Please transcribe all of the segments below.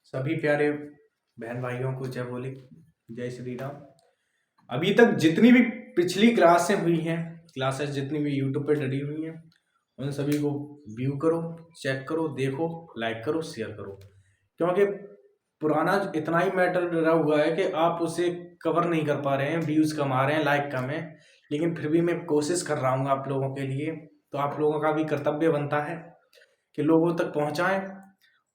सभी प्यारे बहन भाइयों को जय बोले, जय श्री राम। अभी तक जितनी भी पिछली क्लासें हुई हैं, क्लासेस जितनी भी यूट्यूब पे डली हुई हैं, उन सभी को व्यू करो, चेक करो, देखो, लाइक करो, शेयर करो। क्योंकि पुराना इतना ही मैटर डरा हुआ है कि आप उसे कवर नहीं कर पा रहे हैं, व्यूज कम आ रहे हैं, लाइक कम है। लेकिन फिर भी मैं कोशिश कर रहा हूँ आप लोगों के लिए। तो आप लोगों का भी कर्तव्य बनता है कि लोगों तक पहुंचाएं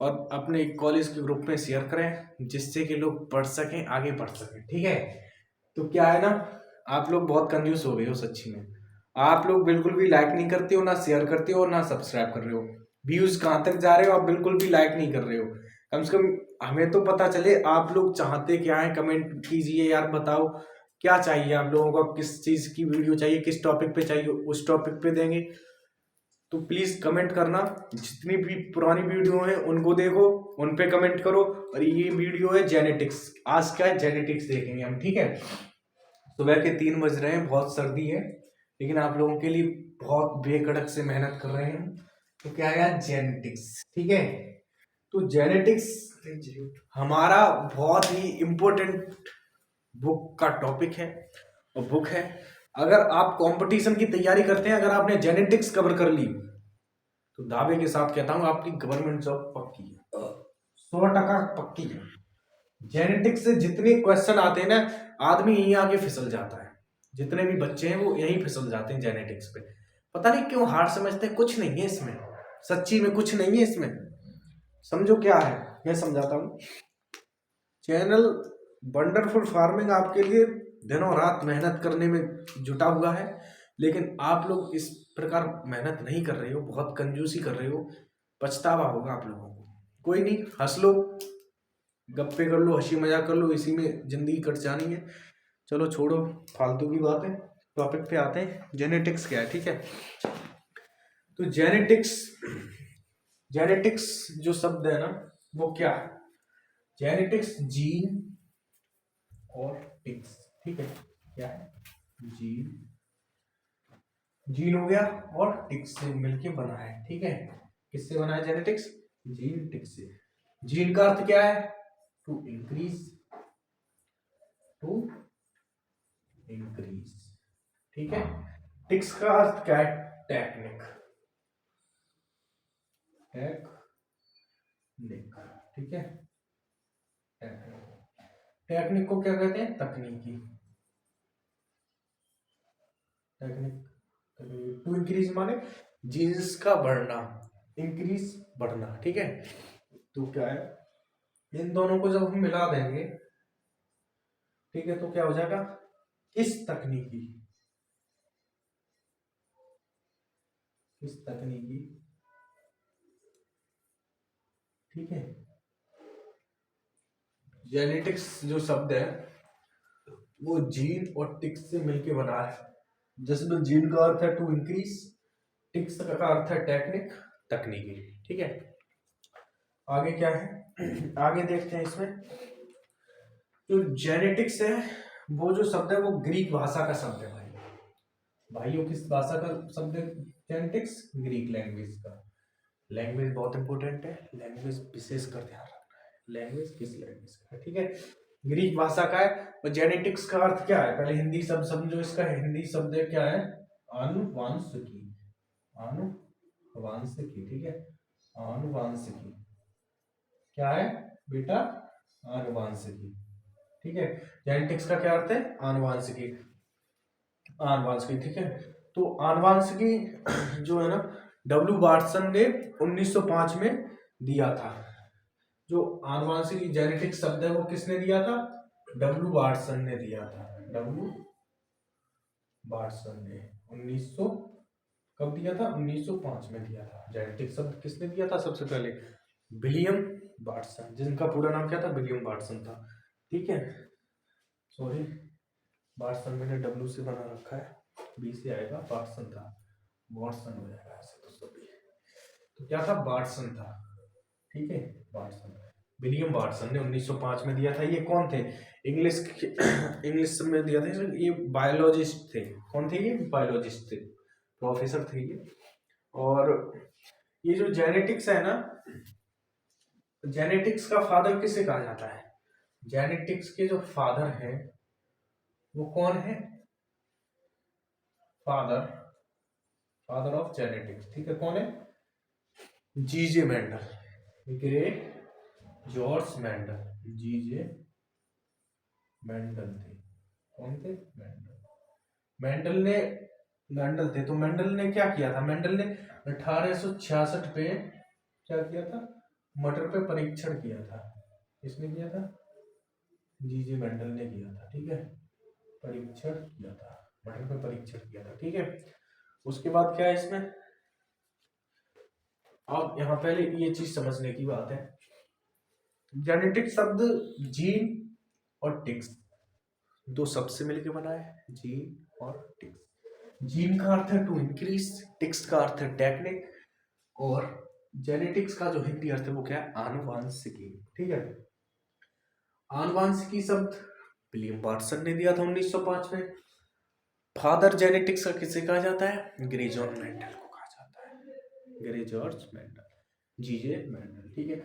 और अपने कॉलेज के ग्रुप में शेयर करें, जिससे कि लोग पढ़ सकें, आगे बढ़ सकें। ठीक है। तो क्या है ना, आप लोग बहुत कंफ्यूज हो गए हो सच्ची में। आप लोग बिल्कुल भी लाइक नहीं करते हो, ना शेयर करते हो, ना सब्सक्राइब कर रहे हो। व्यूज कहाँ तक जा रहे हो, आप बिल्कुल भी लाइक नहीं कर रहे हो। कम से कम हमें तो पता चले आप लोग चाहते क्या है। कमेंट कीजिए यार, बताओ क्या चाहिए आप लोगों को, किस चीज की वीडियो चाहिए, किस टॉपिक पे चाहिए, उस टॉपिक पे देंगे। तो प्लीज कमेंट करना। जितनी भी पुरानी वीडियो है उनको देखो, उन पे कमेंट करो। और ये वीडियो है जेनेटिक्स। आज क्या है, जेनेटिक्स देखेंगे हम। ठीक है। सुबह के 3 बज रहे हैं, बहुत सर्दी है, लेकिन आप लोगों के लिए बहुत बेकड़क से मेहनत कर रहे हैं। तो क्या है, जेनेटिक्स। ठीक है। तो जेनेटिक्स हमारा बहुत ही इम्पोर्टेंट बुक का टॉपिक है और बुक है। अगर आप कंपटीशन की तैयारी करते हैं, अगर आपने जेनेटिक्स कवर कर ली, तो दावे के साथ कहता हूं आपकी गवर्नमेंट जॉब पक्की है, 100% पक्की है। जेनेटिक्स से जितने क्वेश्चन आते हैं ना, आदमी यहीं आके फिसल जाता है। जितने भी बच्चे हैं वो यहीं फिसल जाते हैं जेनेटिक्स पे। पता नहीं क्यों हार्ड समझते हैं। कुछ नहीं है इसमें, सच्ची में कुछ नहीं है इसमें। समझो क्या है, मैं समझाता हूँ। चैनल वंडरफुल फार्मिंग आपके लिए दिनों रात मेहनत करने में जुटा हुआ है, लेकिन आप लोग इस प्रकार मेहनत नहीं कर रहे हो, बहुत कंजूसी कर रहे हो। पछतावा होगा आप लोगों को। कोई नहीं, हंस लो, गप्पे कर लो, हंसी मजाक कर लो, इसी में जिंदगी कट जानी है। चलो छोड़ो फालतू की बातें, टॉपिक पे आते हैं। जेनेटिक्स क्या है, ठीक है। तो जेनेटिक्स, जेनेटिक्स जो शब्द है ना, वो क्या है। जेनेटिक्स जीन और टिक्स। ठीक है। क्या है, जीन, जीन हो गया, और टिक्स से मिलके बना है। ठीक है। किससे बना है जेनेटिक्स, जीन टिक्स से। जीन का अर्थ क्या है, टू इंक्रीज, टू इंक्रीज। ठीक है। टिक्स का अर्थ क्या है, टेक्निक, टेक्निक। ठीक है। टेक्निक, टेक्निक को क्या कहते हैं, तकनीकी। टेक्निक, टू इंक्रीज माने जीन्स का बढ़ना, इंक्रीज बढ़ना। ठीक है। तो क्या है, इन दोनों को जब हम मिला देंगे, ठीक है, तो क्या हो जाएगा, किस तकनीकी, किस तकनीकी। ठीक है। जेनेटिक्स जो शब्द है वो जीन और टिक्स से मिलके बना है, जिसमें जीन का अर्थ है टू इंक्रीज, टिक्स का अर्थ है टेक्निक, तकनीकी। ठीक है। आगे क्या है, आगे देखते हैं इसमें। जो जेनेटिक्स है, वो जो शब्द है वो ग्रीक भाषा का शब्द है भाई। भाइयों, किस भाषा का शब्द है जेनेटिक्स, ग्रीक लैंग्वेज का। लैंग्वेज बहुत इंपॉर्टेंट है, लैंग्वेज विशेष कर ध्यान रखना है। लैंग्वेज किस लैंग्वेज का है, ठीक है। ग्रीक भाषा का है। और जेनेटिक्स का अर्थ क्या है, पहले हिंदी शब्द समझो। इसका हिंदी शब्द क्या है, आनुवांशिकी, आनुवांशिकी। ठीक है। आनुवांशिकी क्या है बेटा, आनुवांशिकी। ठीक है। जेनेटिक्स का क्या अर्थ है, आनुवांशिकी, आनुवांशिकी। ठीक है। तो आनुवांशिकी जो है ना, डब्ल्यू वाटसन ने 1905 में दिया था। जो आनुवांशिकी जेनेटिक्स शब्द है वो किसने दिया था, डब्ल्यू वाटसन ने दिया था। डब्ल्यू वाटसन ने 1900 कब दिया था, 1905 में दिया था। जेनेटिक्स शब्द किसने दिया था सबसे पहले, विलियम वाटसन, जिनका पूरा नाम क्या था, विलियम वाटसन था। ठीक है। सॉरी, वाटसन मैंने डब्ल्यू से बना रखा है, बी से आएगा, वाटसन था, वाटसन हो जाएगा ऐसे तो सभी। तो क्या था, वाटसन था। ठीक है। वाटसन, विलियम वाटसन ने 1905 में दिया था। ये कौन थे, इंग्लिश इंग्लिश में दिया था। ये बायोलॉजिस्ट थे। कौन थे ये, बायोलॉजिस्ट थे, प्रोफेसर थे ये। और ये जो जेनेटिक्स है ना, जेनेटिक्स का फादर किसे कहा जाता है? जेनेटिक्स के जो फादर हैं वो कौन है? फादर, फादर ऑफ जेनेटिक्स, ठीक है, कौन है? G J Mendel, great George Mendel, G J Mendel थे। कौन थे? मेंडल। मेंडल ने, मेंडल थे तो मेंडल ने क्या किया था? मेंडल ने 1866 पे क्या किया था? मटर पे परीक्षण किया था। किसने किया था? जीजे मेंडल ने किया था, ठीक है, परीक्षण किया था, मटर पे परीक्षण किया था, ठीक है। उसके बाद क्या है इसमें, अब यहाँ पहले ये चीज समझने की बात है, जेनेटिक शब्द जीन और टिक्स दो शब्द से मिलकर बना है, जीन और टिक्स। जीन का अर्थ है टू इंक्रीज, टिक्स का अर्थ है टेक्निक, और जेनेटिक्स का जो हिंदी अर्थ है वो क्या है? आनुवांशिकी, ठीक है। आनुवांशिकी शब्द विलियम वाटसन ने दिया था 1905 में। फादर जेनेटिक्स का किसे कहा जाता है? ग्रे जॉर्ज मेंडल को कहा जाता है, grey George Mendel, G J Mendel, ठीक है।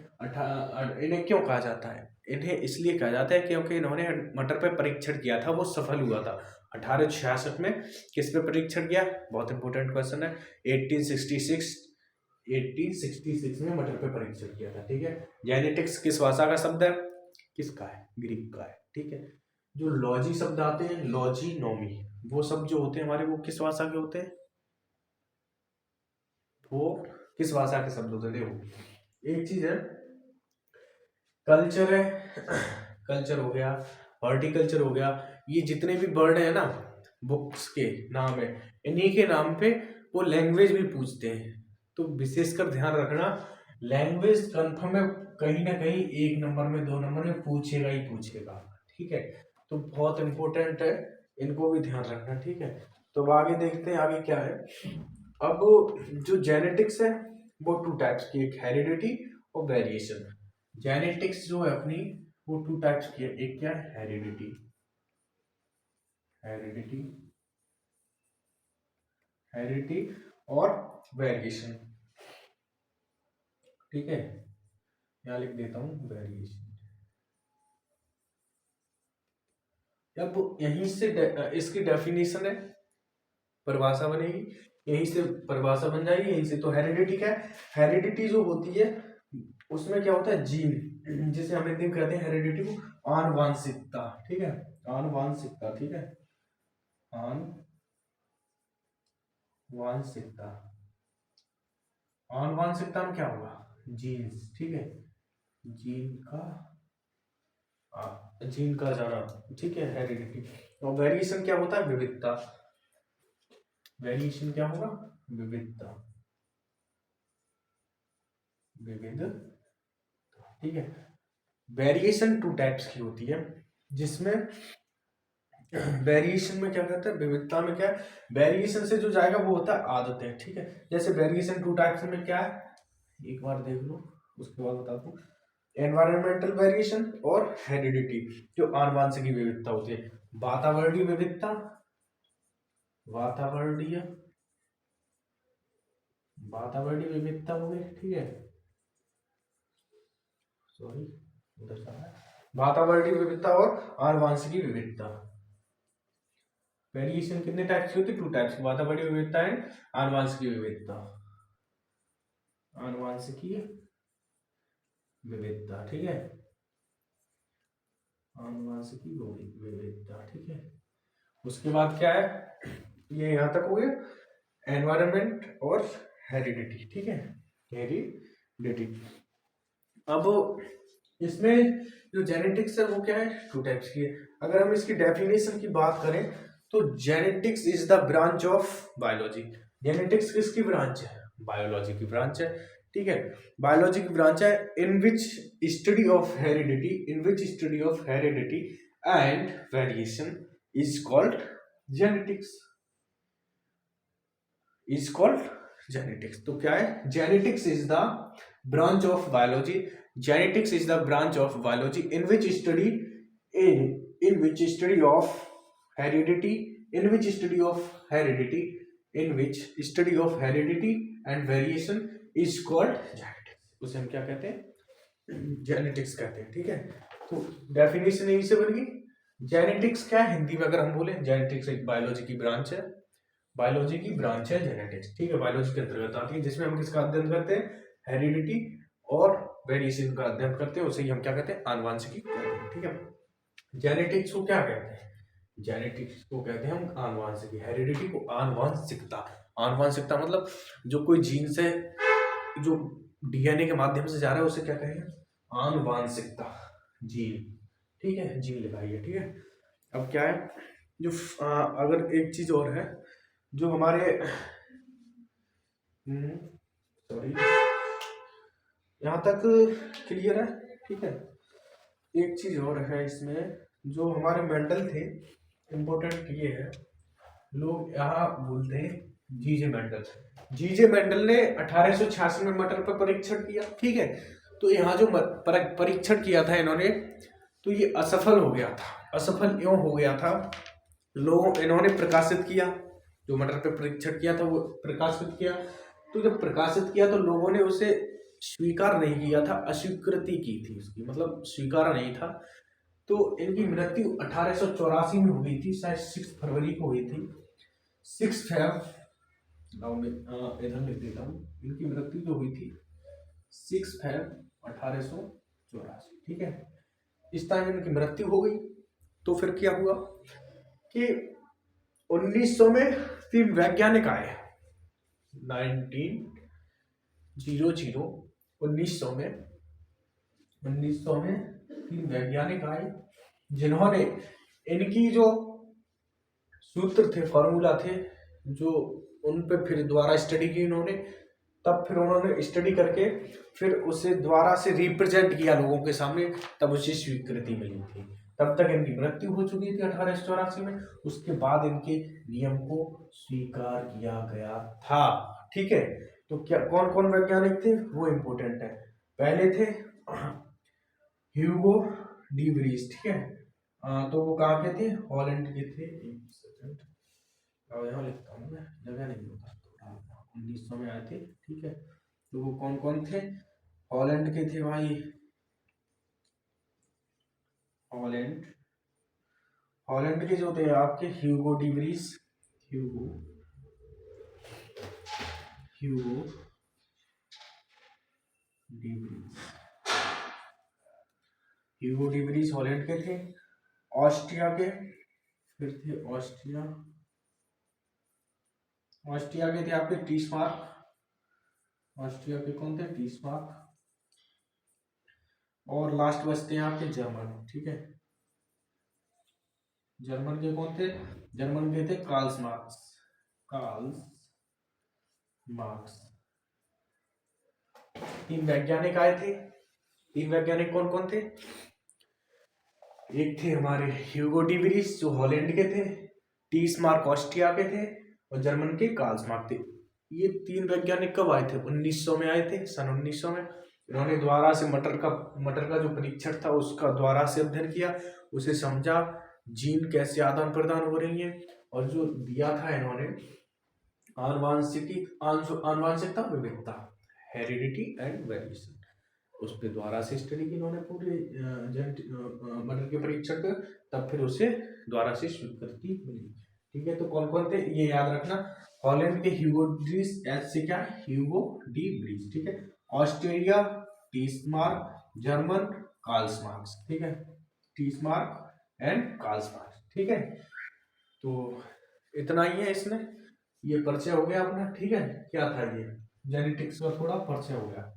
इन्हें क्यों कहा जाता है? इन्हें इसलिए कहा जाता है क्योंकि इन्होंने मटर पे परीक्षण किया था, वो सफल हुआ था 1866 में। किस पे परीक्षण किया? बहुत इंपॉर्टेंट क्वेश्चन है। 1866 में मटर पे परीक्षण किया था, ठीक है। जेनेटिक्स किस भाषा का शब्द है? किसका है? ग्रीक का है, ठीक है। जो लॉजी शब्द आते हैं, लॉजी नोमी, वो शब्द जो होते हैं हमारे, वो किस भाषा के होते हैं? वो किस भाषा के शब्द होते हैं? देखो, एक चीज है, कल्चर है, कल्चर हो गया, हॉर्टिकल्चर हो गया, ये जितने भी वर्ड है ना, बुक्स के नाम है, इन्हीं के नाम पे वो लैंग्वेज भी पूछते हैं। तो विशेषकर ध्यान रखना, लैंग्वेज कंफर्म है, कहीं ना कहीं 1 नंबर में 2 नंबर में पूछेगा ही पूछेगा, ठीक है। तो बहुत इंपॉर्टेंट है, इनको भी ध्यान रखना, ठीक है। तो अब आगे देखते हैं आगे क्या है। अब जो जेनेटिक्स है वो 2 टाइप्स की, एक हेरिडिटी और वेरिएशन। जेनेटिक्स जो है अपनी, वो 2 टाइप्स की है, एक क्या है? हेरिडिटी, हेरिडिटी, हेरिडिटी और वेरिएशन, ठीक है। यहाँ लिख देता हूं वेरिएशन। अब यहीं से इसकी डेफिनेशन है, परिभाषा बनेगी, यहीं से परिभाषा बन जाएगी, यहीं से। तो हेरिडिटी क्या है? हेरिडिटी जो होती है उसमें क्या होता है? जीन, जिसे हम हिंदी में कहते हैं हेरिडिटी को आनुवांशिकता, ठीक है, आनुवांशिकता, ठीक है, आनुवांशिकता। आनुवांशिकता में क्या होगा? जीन्स, ठीक है, जीन का जीन का जाना, ठीक है, हेरिडिटी। और वेरिएशन क्या होता है? विविधता। वेरिएशन क्या होगा? विविधता, विविध, ठीक है। वेरिएशन 2 टाइप्स की होती है, जिसमें वेरिएशन में क्या कहते हैं? विविधता में क्या है? वेरिएशन से जो जाएगा वो होता है आदतें, ठीक है। जैसे वेरिएशन 2 टाइप्स में क्या है, एक बार देख लो, उसके बाद बता दूं। एनवायरमेंटल वेरिएशन और हेरिडिटी, जो आनुवांशिक विविधता होती है। वातावरणीय विविधता, वातावरणीय, वातावरणीय विविधता हो गई, ठीक है, सॉरी उधर जा रहा है। वातावरणीय विविधता और आनुवांशिक विविधता। वेरिएशन कितने टाइप्स की होती है? 2 टाइप्स की, वातावरणीय विविधता है, आनुवांशिक विविधता, आनुवांशिकीय विविधता, ठीक है, आनुवांशिकी विविधता, ठीक है। उसके बाद क्या है, ये यहां तक हो गया एनवायरमेंट और हेरिडिटी, ठीक है, हेरिडिटी। अब इसमें जो जेनेटिक्स है वो क्या है? 2 टाइप्स की है। अगर हम इसकी डेफिनेशन की बात करें तो genetics is the branch of biology. Genetics किसकी ब्रांच है? बायोलॉजी की ब्रांच है, ठीक है, बायोलॉजी की ब्रांच है। In which study of heredity, in which study of heredity and variation is called genetics, is called genetics. तो क्या है? Genetics is the branch of biology, genetics is the branch of biology in which study, in which study of heredity, in which study of heredity, in which study of heredity and variation is called genetics. उसे हम क्या कहते हैं? Genetics कहते हैं, ठीक है। तो डेफिनेशन यही से बन गई। जेनेटिक्स क्या है हिंदी में अगर हम बोले, जेनेटिक्स एक बायोलॉजी की ब्रांच है, बायोलॉजी की ब्रांच है जेनेटिक्स, ठीक है, बायोलॉजी के अंतर्गत आती है, जिसमें हम किसका अध्ययन करते हैं, हेरिडिटी और वेरिएशन का अध्ययन करते हैं, उसे ही हम क्या कहते हैं, आनुवंशिकी कहते हैं, ठीक है। जेनेटिक्स को क्या कहते हैं, जेनेटिक्स को कहते हैं हम आनुवंशिकी, हेरिडिटी को आनुवंशिकता। आनुवंशिकता मतलब जो कोई जीन से जो डीएनए के माध्यम से जा रहा है उसे क्या कहेंगे, आनुवंशिकता, जीन, ठीक है, जीन लिखाइए, ठीक है। अब क्या है, जो अगर एक चीज और है जो हमारे सॉरी यहाँ तक क्लियर है, ठीक है। एक चीज और है इसमें, जो हमारे मेंडल थे, इम्पोर्टेंट ये है, लोग यहाँ बोलते हैं जीजे मेंडल। जीजे मेंडल ने 1886 में मटर पर परीक्षण किया, ठीक है। तो यहाँ जो परीक्षण किया था इन्होंने, तो ये असफल हो गया था। असफल क्यों हो गया था, लोग इन्होंने प्रकाशित किया, जो मटर पे परीक्षण किया था वो प्रकाशित किया, तो जब प्रकाशित किया तो लोगों ने उसे स्वीकार नहीं किया था, अस्वीकृति की थी उसकी, मतलब स्वीकार नहीं था। तो इनकी मृत्यु 1884 में हुई थी, शायद 6 फरवरी को हुई थी, 6 फेब, इधर लिख देता हूँ, इनकी मृत्यु जो हुई थी 6 फेब 1884, ठीक है। इस टाइम इनकी मृत्यु हो गई। तो फिर क्या हुआ कि 1900 में 3 वैज्ञानिक आए, 1900 में 3 वैज्ञानिक आए, जिन्होंने इनकी जो सूत्र थे, फॉर्मूला थे, जो उन पे फिर दोबारा स्टडी की इन्होंने, तब फिर उन्होंने स्टडी करके फिर उसे दोबारा से रिप्रेजेंट किया लोगों के सामने, तब उसे स्वीकृति मिली थी। तब तक इनकी मृत्यु हो चुकी थी 1884 में। उसके बाद इनके नियम को स्वीकार किया गया था, ठीक है। तो क्या कौन कौन वैज्ञानिक थे वो इम्पोर्टेंट है। पहले थे ह्यूगो डी व्रीज, ठीक है। तो वो कहाँ के थे, हॉलैंड के थे। एक सेकंड, यहाँ लिखता हूँ मैं, जगह नहीं होता, 1900 में आए थे, ठीक है। तो वो कौन कौन थे, हॉलैंड के थे भाई, हॉलैंड के जो थे आपके Hugo de Vries, Hugo de Vries Holland के थे। ऑस्ट्रिया के फिर थे ऑस्ट्रिया के थे आपके टीस्मार्क, ऑस्ट्रिया के कौन थे, टीस्मार्क। और लास्ट बचते हैं आपके जर्मन, ठीक है। जर्मन के कौन थे, जर्मन के थे कार्ल मार्क्स। 3 वैज्ञानिक आए थे। 3 वैज्ञानिक कौन कौन थे, एक थे हमारे ह्यूगो डी व्रीज जो हॉलैंड के थे, टीस्मार्क ऑस्ट्रिया के थे, और जर्मन के कार्ल मार्क्स थे। ये 3 वैज्ञानिक कब आए थे, 1900 में आए थे, सन 1900 में। इन्होंने दोबारा से मटर का जो परीक्षण था उसका दोबारा से अध्ययन किया, उसे समझा, जीन कैसे आदान प्रदान हो रही है, और जो दिया था इन्होंने आनुवांशिकता विविधता, हेरिडिटी एंड वेरिएशन, उस पर दोबारा से स्टडी की इन्होंने पूरे मटर के परीक्षण कर, तब फिर उसे दोबारा से स्वीकृति मिली, ठीक है। तो कौन कौन थे ये याद रखना, हॉलैंड के ह्यूगो ड्रीस, एच से क्या ह्यूगो डी व्रीज, ठीक है। ऑस्ट्रेलिया टीस्मार्क, जर्मन कार्ल मार्क्स, ठीक है, टीस्मार्क एंड कार्ल मार्क्स, ठीक है। तो इतना ही है इसमें, ये परिचय हो गया अपना, ठीक है। क्या था ये, जेनेटिक्स का थोड़ा परिचय हो गया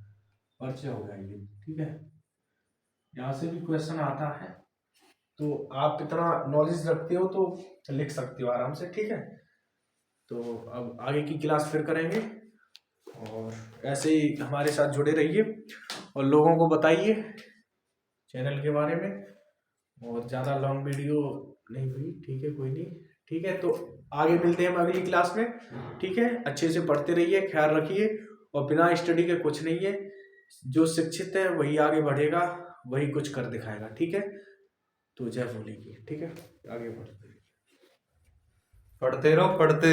ये, ठीक है। यहाँ से भी क्वेश्चन आता है, तो आप इतना नॉलेज रखते हो तो लिख सकते हो आराम से, ठीक है। तो अब आगे की क्लास फिर करेंगे, और ऐसे ही हमारे साथ जुड़े रहिए और लोगों को बताइए चैनल के बारे में, और ज़्यादा लॉन्ग वीडियो नहीं हुई, ठीक है, कोई नहीं, ठीक है। तो आगे मिलते हैं हम अगली क्लास में, ठीक है। अच्छे से पढ़ते रहिए, ख्याल रखिए, और बिना स्टडी के कुछ नहीं है, जो शिक्षित है वही आगे बढ़ेगा, वही कुछ कर दिखाएगा, ठीक है। तो जय भोले की, ठीक है, आगे बढ़ते पढ़ते रहो पढ़ते।